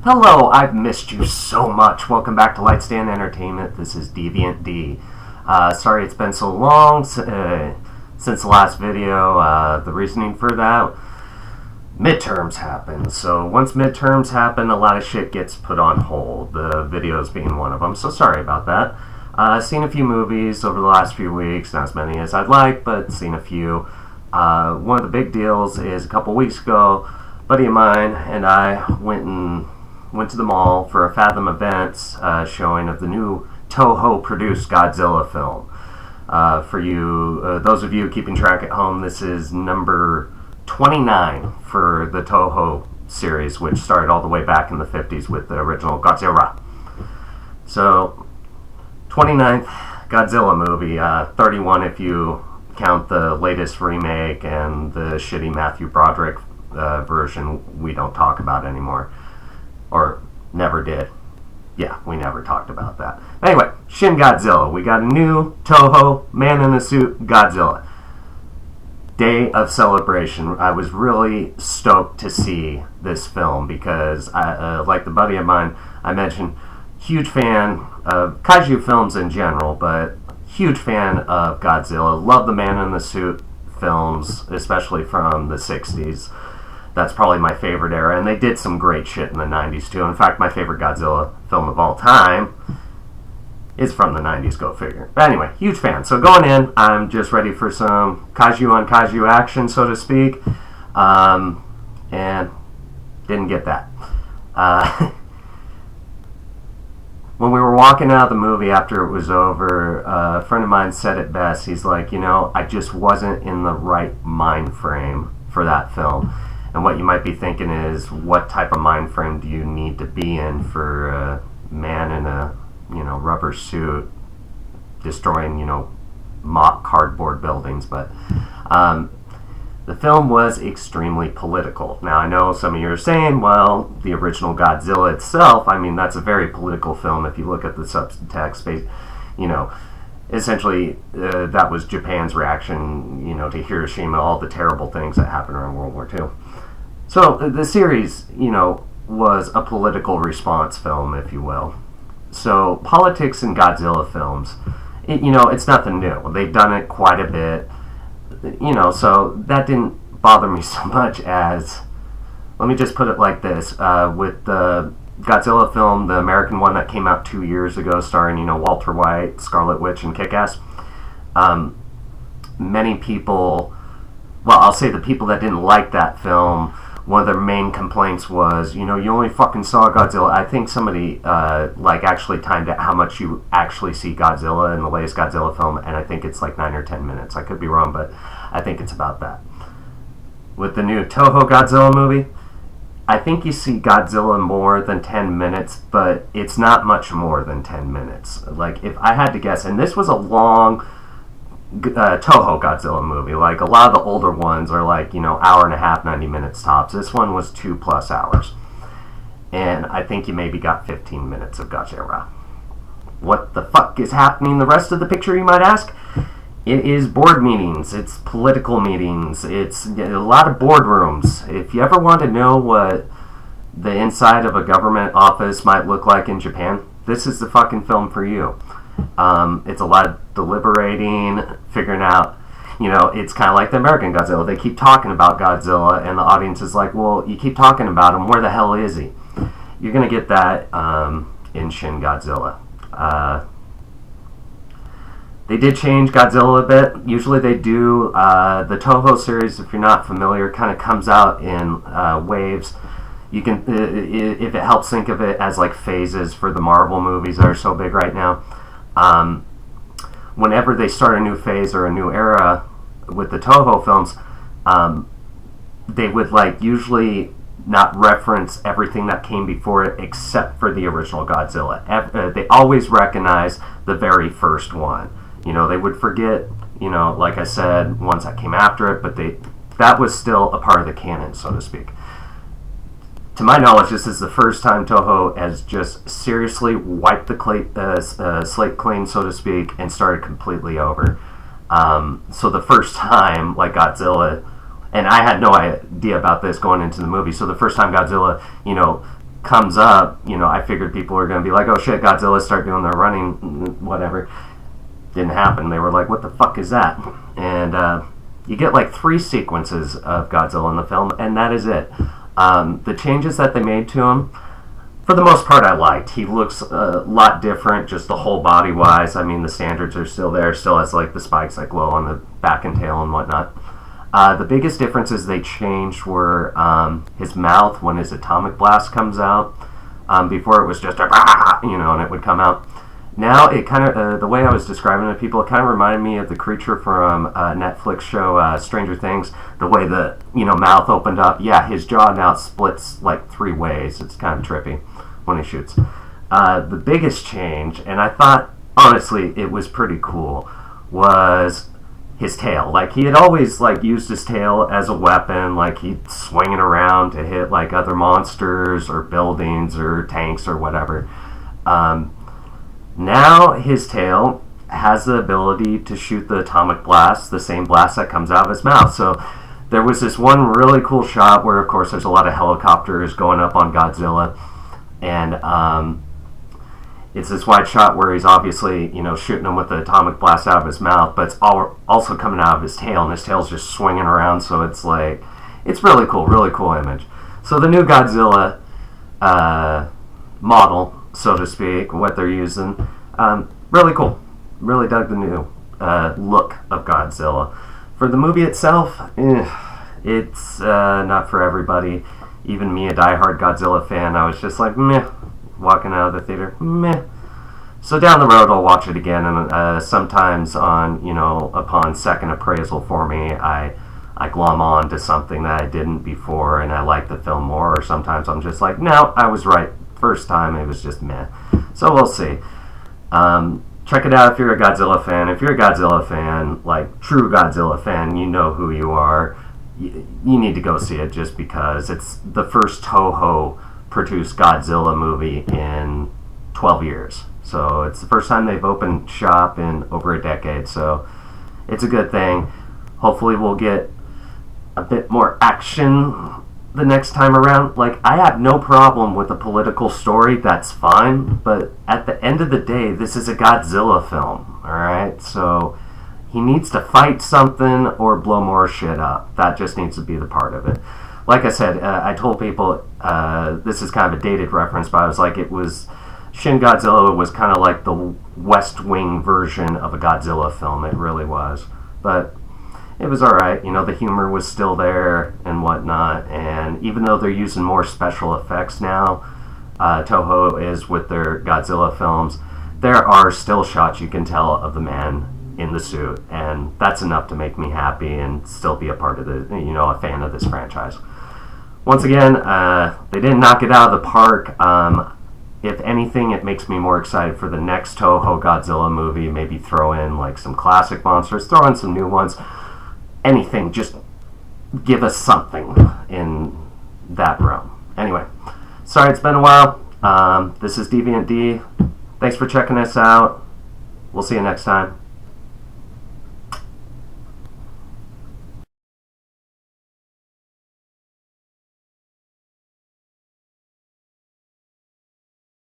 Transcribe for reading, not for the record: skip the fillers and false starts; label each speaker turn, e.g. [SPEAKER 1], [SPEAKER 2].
[SPEAKER 1] Hello, I've missed you so much. Welcome back to Lightstand Entertainment. This is Deviant D. Sorry it's been so long since the last video. The reasoning for that, midterms happen. So once midterms happen, a lot of shit gets put on hold. The videos being one of them. So sorry about that. Seen a few movies over the last few weeks. Not as many as I'd like, but seen a few. One of the big deals is a couple weeks ago, a buddy of mine and I went to the mall for a Fathom Events showing of the new TOHO produced Godzilla film. For you, those of you keeping track at home, this is number 29 for the TOHO series, which started all the way back in the 50s with the original Godzilla. So, 29th Godzilla movie, 31 if you count the latest remake and the shitty Matthew Broderick version we don't talk about anymore. Or never did. Yeah, we never talked about that. Anyway, Shin Godzilla. We got a new TOHO man in a suit Godzilla. Day of celebration. I was really stoked to see this film because, like the buddy of mine I mentioned, huge fan of Kaiju films in general, but huge fan of Godzilla. Love the man in the suit films, especially from the 60s. That's probably my favorite era, and they did some great shit in the 90s too. In fact, my favorite Godzilla film of all time is from the 90s, go figure. But anyway, huge fan. So going in, I'm just ready for some Kaiju on Kaiju action, so to speak, and didn't get that. When we were walking out of the movie after it was over, a friend of mine said it best. He's like, I just wasn't in the right mind frame for that film. And what you might be thinking is, what type of mind frame do you need to be in for a man in a, rubber suit destroying, mock cardboard buildings? But the film was extremely political. Now, I know some of you are saying, well, the original Godzilla itself, that's a very political film if you look at the subtext, essentially, that was Japan's reaction, to Hiroshima, all the terrible things that happened around World War II. So the series, was a political response film, if you will. So politics in Godzilla films, it's nothing new. They've done it quite a bit, so that didn't bother me so much as, let me just put it like this, with the Godzilla film, the American one that came out 2 years ago, starring, Walter White, Scarlet Witch, and Kick-Ass, many people, well, I'll say the people that didn't like that film, one of their main complaints was, you only fucking saw Godzilla. I think somebody, actually timed out how much you actually see Godzilla in the latest Godzilla film, and I think it's like 9 or 10 minutes. I could be wrong, but I think it's about that. With the new Toho Godzilla movie, I think you see Godzilla more than 10 minutes, but it's not much more than 10 minutes. Like, if I had to guess, and this was a long Toho Godzilla movie. Like, a lot of the older ones are like, hour and a half, 90 minutes tops. This one was 2+ hours. And I think you maybe got 15 minutes of Godzilla. What the fuck is happening the rest of the picture, you might ask? It is board meetings. It's political meetings. It's a lot of boardrooms. If you ever want to know what the inside of a government office might look like in Japan, this is the fucking film for you. It's a lot of deliberating, figuring out, it's kind of like the American Godzilla. They keep talking about Godzilla, and the audience is like, well, you keep talking about him, where the hell is he? You're going to get that in Shin Godzilla. They did change Godzilla a bit. Usually they do. The Toho series, if you're not familiar, kind of comes out in waves. You can, if it helps, think of it as like phases for the Marvel movies that are so big right now. Whenever they start a new phase or a new era with the Toho films, they would usually not reference everything that came before it except for the original Godzilla. They always recognize the very first one. They would forget, like I said, ones that came after it, but that was still a part of the canon, so to speak. To my knowledge, this is the first time Toho has just seriously wiped the slate clean, so to speak, and started completely over. So the first time, like Godzilla, and I had no idea about this going into the movie, so the first time Godzilla, comes up, you know, I figured people were going to be like, oh shit, Godzilla, start doing their running, whatever. Didn't happen. They were like, what the fuck is that? And you get like 3 sequences of Godzilla in the film, and that is it. The changes that they made to him, for the most part, I liked. He looks a lot different, just the whole body wise. I mean, the standards are still there. Still has like the spikes that glow on the back and tail and whatnot. The biggest differences they changed were his mouth when his atomic blast comes out. Before it was just a, you know, and it would come out. Now it kind of, the way I was describing it to people, it kind of reminded me of the creature from Netflix show Stranger Things. The way the, you know, mouth opened up. Yeah, his jaw now splits like 3 ways. It's kind of trippy when he shoots. The biggest change, and I thought, honestly, it was pretty cool, was his tail. Like, he had always, like, used his tail as a weapon. Like, he'd swing it around to hit, like, other monsters or buildings or tanks or whatever. Now his tail has the ability to shoot the atomic blast, the same blast that comes out of his mouth. So there was this one really cool shot where, of course, there's a lot of helicopters going up on Godzilla, and it's this wide shot where he's obviously, you know, shooting him with the atomic blast out of his mouth, but it's also coming out of his tail, and his tail's just swinging around. So it's like, it's really cool image. So the new Godzilla model, so to speak, what they're using, really cool. Really dug the new look of Godzilla. For the movie itself, it's not for everybody. Even me, a diehard Godzilla fan, I was just like, meh, walking out of the theater, meh. So down the road, I'll watch it again, and sometimes on, you know, upon second appraisal for me, I glom on to something that I didn't before, and I like the film more, or sometimes I'm just like, no, I was right. First time, it was just meh. So we'll see. Check it out if you're a Godzilla fan. If you're a Godzilla fan, like true Godzilla fan, you know who you are. You need to go see it just because it's the first TOHO produced Godzilla movie in 12 years. So it's the first time they've opened shop in over a decade. So it's a good thing. Hopefully we'll get a bit more action the next time around. Like, I have no problem with a political story, that's fine, but at the end of the day, this is a Godzilla film, alright? So he needs to fight something or blow more shit up. That just needs to be the part of it. Like I said, I told people, this is kind of a dated reference, but I was like, it was, Shin Godzilla was kind of like the West Wing version of a Godzilla film. It really was. But it was alright, you know, the humor was still there and whatnot, and even though they're using more special effects now, Toho is with their Godzilla films, there are still shots you can tell of the man in the suit, and that's enough to make me happy and still be a part of the, you know, a fan of this franchise. Once again, they didn't knock it out of the park. If anything, it makes me more excited for the next Toho Godzilla movie. Maybe throw in like some classic monsters, throw in some new ones. Anything, just give us something in that realm. Anyway, sorry it's been a while. This is Deviant D. Thanks for checking us out. We'll see you next time.